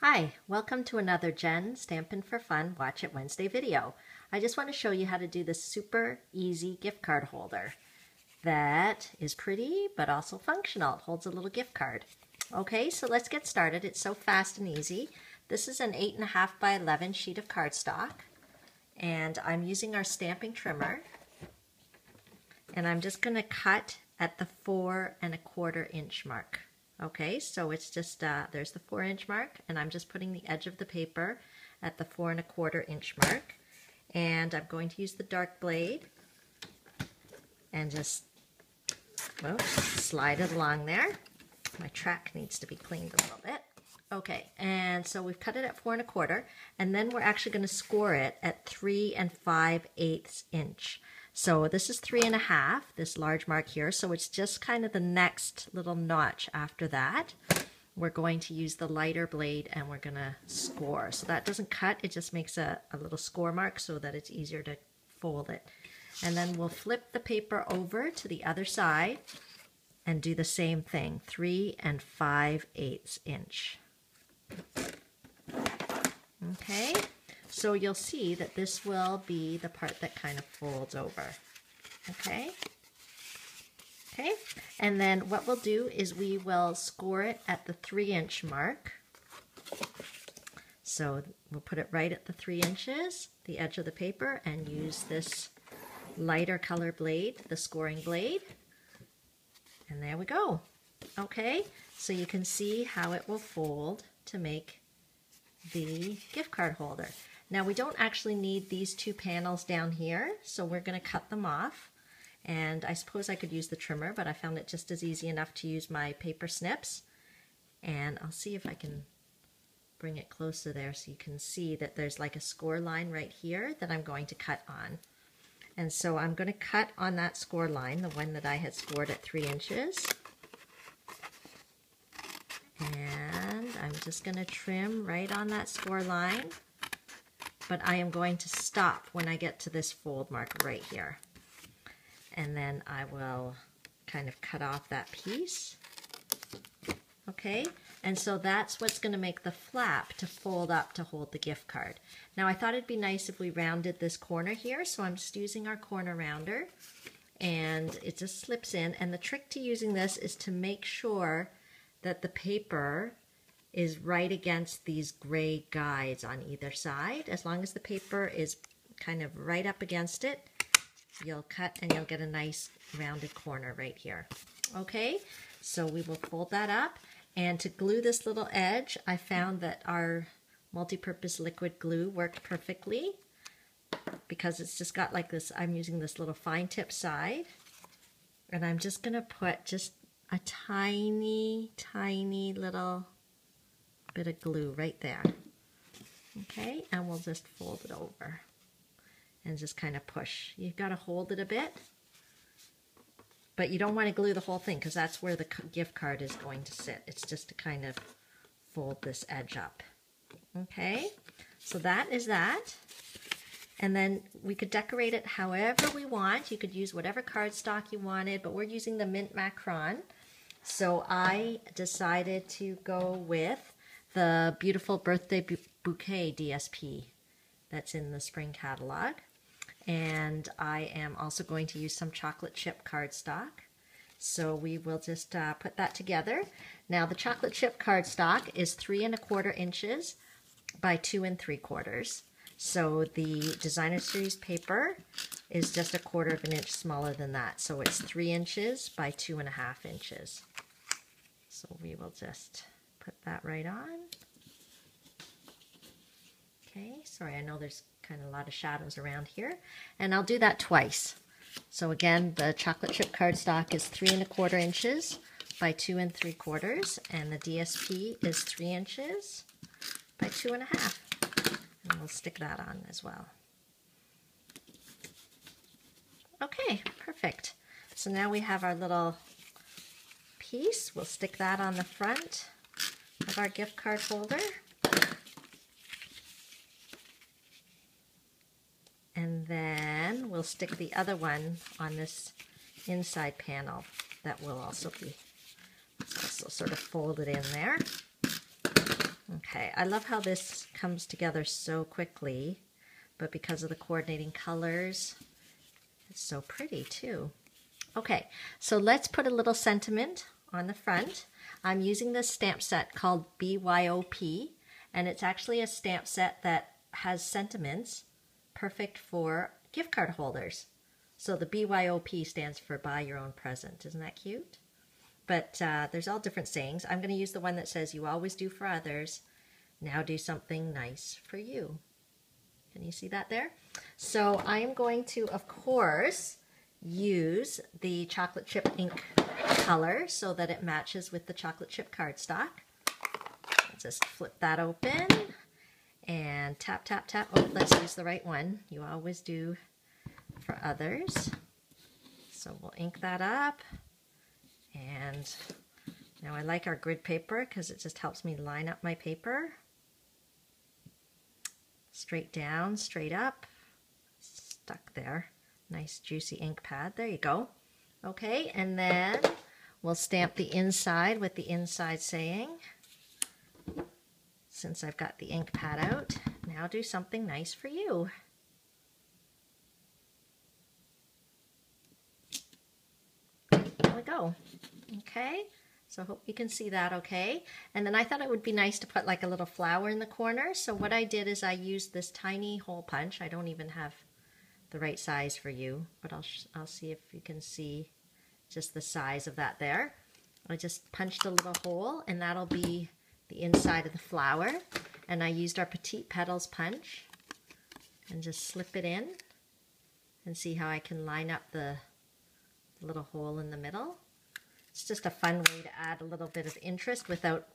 Hi, welcome to another Jen Stampin' for Fun Watch It Wednesday video. I just want to show you how to do this super easy gift card holder that is pretty but also functional. It holds a little gift card. Okay, so let's get started. It's so fast and easy. This is an 8.5 by 11 sheet of cardstock, and I'm using our stamping trimmer, and I'm just going to cut at the 4 1/4 inch mark. Okay, so it's just, there's the 4-inch mark, and I'm just putting the edge of the paper at the 4 1/4 inch mark. And I'm going to use the dark blade and just slide it along there. My track needs to be cleaned a little bit. Okay, and so we've cut it at 4 1/4, and then we're actually going to score it at 3 5/8 inch. So this is 3 1/2, this large mark here, so it's just kind of the next little notch after that. We're going to use the lighter blade and we're going to score. So that doesn't cut, it just makes a little score mark so that it's easier to fold it. And then we'll flip the paper over to the other side and do the same thing, 3 5/8 inch. Okay. So you'll see that this will be the part that kind of folds over. Okay? Okay, and then what we'll do is we will score it at the 3-inch mark. So we'll put it right at the 3 inches, the edge of the paper, and use this lighter color blade, the scoring blade. And there we go. Okay, so you can see how it will fold to make the gift card holder. Now we don't actually need these two panels down here, so we're going to cut them off. And I suppose I could use the trimmer, but I found it just as easy enough to use my paper snips. And I'll see if I can bring it closer there so you can see that there's like a score line right here that I'm going to cut on. And so I'm going to cut on that score line, the one that I had scored at 3 inches. And I'm just going to trim right on that score line. But I am going to stop when I get to this fold mark right here. And then I will kind of cut off that piece. Okay, and so that's what's going to make the flap to fold up to hold the gift card. Now I thought it'd be nice if we rounded this corner here, so I'm just using our corner rounder. And it just slips in, and the trick to using this is to make sure that the paper is right against these gray guides on either side. As long as the paper is kind of right up against it, you'll cut and you'll get a nice rounded corner right here. Okay, so we will fold that up, and to glue this little edge, I found that our multi-purpose liquid glue worked perfectly because it's just got like this, I'm using this little fine tip side, and I'm just gonna put just a tiny little bit of glue right there. Okay, and we'll just fold it over and just kind of push. You've got to hold it a bit, but you don't want to glue the whole thing because that's where the gift card is going to sit. It's just to kind of fold this edge up. Okay, so that is that. And then we could decorate it however we want. You could use whatever cardstock you wanted, but we're using the Mint Macron. So I decided to go with the Beautiful Birthday Bouquet DSP that's in the spring catalog. And I am also going to use some chocolate chip cardstock. So we will just put that together. Now the chocolate chip cardstock is 3 1/4 inches by 2 3/4. So the Designer Series paper is just 1/4 inch smaller than that. So it's 3 inches by 2 1/2 inches. So we will just put that right on. Okay, sorry, I know there's kind of a lot of shadows around here. And I'll do that twice. So again, the chocolate chip cardstock is 3 1/4 inches by 2 3/4, and the DSP is 3 inches by 2 1/2. And we'll stick that on as well. Okay, perfect. So now we have our little piece. We'll stick that on the front of our gift card holder. And then we'll stick the other one on this inside panel that will also be sort of folded in there. Okay, I love how this comes together so quickly, but because of the coordinating colors, it's so pretty too. Okay, so let's put a little sentiment on the front. I'm using this stamp set called BYOP, and it's actually a stamp set that has sentiments perfect for gift card holders. So the BYOP stands for buy your own present. Isn't that cute? But there's all different sayings. I'm going to use the one that says you always do for others. Now do something nice for you. Can you see that there? So I'm going to, of course, use the chocolate chip ink color so that it matches with the chocolate chip cardstock. Just flip that open and tap, tap, tap. Oh, let's use the right one. You always do for others. So we'll ink that up. And now I like our grid paper because it just helps me line up my paper. Straight down, straight up. Stuck there. Nice juicy ink pad. There you go. Okay, and then we'll stamp the inside with the inside saying, since I've got the ink pad out, now do something nice for you. There we go. Okay, so I hope you can see that okay. And then I thought it would be nice to put like a little flower in the corner. So what I did is I used this tiny hole punch. I don't even have the right size for you, but I'll see if you can see just the size of that there. I just punched a little hole and that'll be the inside of the flower. And I used our Petite Petals punch and just slip it in and see how I can line up the little hole in the middle. It's just a fun way to add a little bit of interest without,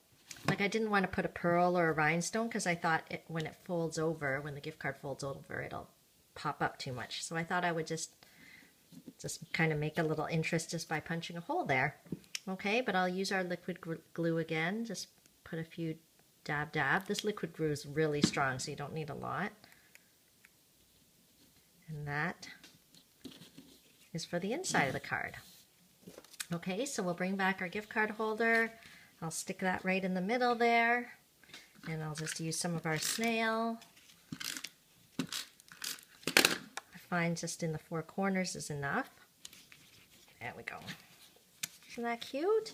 like I didn't want to put a pearl or a rhinestone because I thought when it folds over, when the gift card folds over, it'll pop up too much. So I thought I would just kind of make a little interest just by punching a hole there. Okay, but I'll use our liquid glue again. Just put a few dab. This liquid glue is really strong, so you don't need a lot. And that is for the inside of the card. Okay, so we'll bring back our gift card holder. I'll stick that right in the middle there. And I'll just use some of our snail. I find just in the four corners is enough. There we go. Isn't that cute?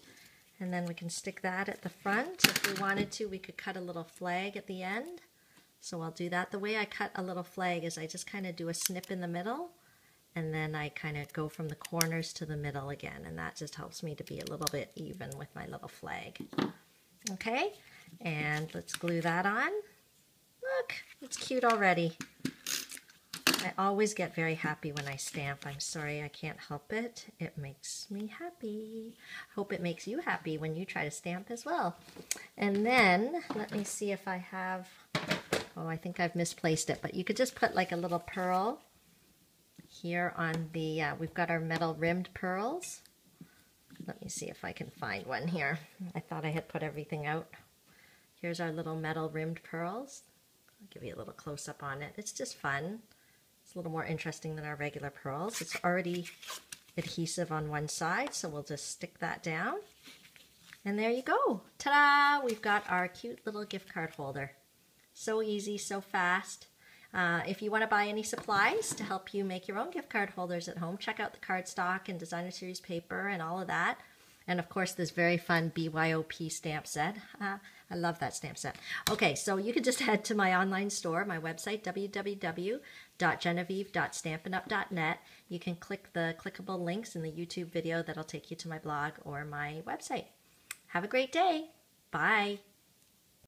And then we can stick that at the front. If we wanted to, we could cut a little flag at the end. So I'll do that. The way I cut a little flag is I just kind of do a snip in the middle. And then I kind of go from the corners to the middle again. And that just helps me to be a little bit even with my little flag. Okay, and let's glue that on. Look, it's cute already. I always get very happy when I stamp. I'm sorry, I can't help it. It makes me happy. Hope it makes you happy when you try to stamp as well. And then, let me see if I have, oh, I think I've misplaced it, but you could just put like a little pearl here on the, we've got our metal rimmed pearls. Let me see if I can find one here. I thought I had put everything out. Here's our little metal rimmed pearls. I'll give you a little close up on it. It's just fun. It's a little more interesting than our regular pearls. It's already adhesive on one side, so we'll just stick that down. And there you go. Ta-da! We've got our cute little gift card holder. So easy, so fast. If you want to buy any supplies to help you make your own gift card holders at home, check out the cardstock and Designer Series paper and all of that. And of course, this very fun BYOP stamp set. I love that stamp set. Okay, so you can just head to my online store, my website, www.genevieve.stampinup.net. You can click the clickable links in the YouTube video that'll take you to my blog or my website. Have a great day. Bye.